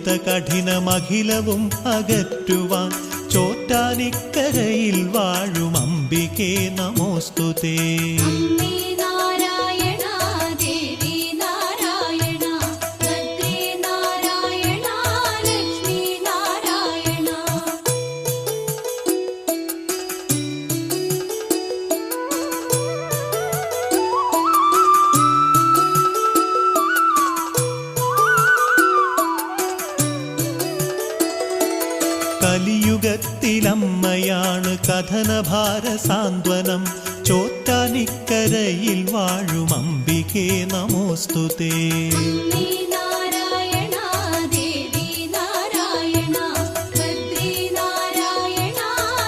ദുരിത കഠിനമഖിലവും അകറ്റുവാൻ ചോറ്റാനിക്കരയിൽ വാഴും അംബികേ നമോസ്തുതേ. കലിയുഗത്തിലമ്മയാണ് കഥനഭാര സാന്ത്വനം ചോറ്റാനിക്കരയിൽ വാഴും അംബികേ നമോസ്തുതേ.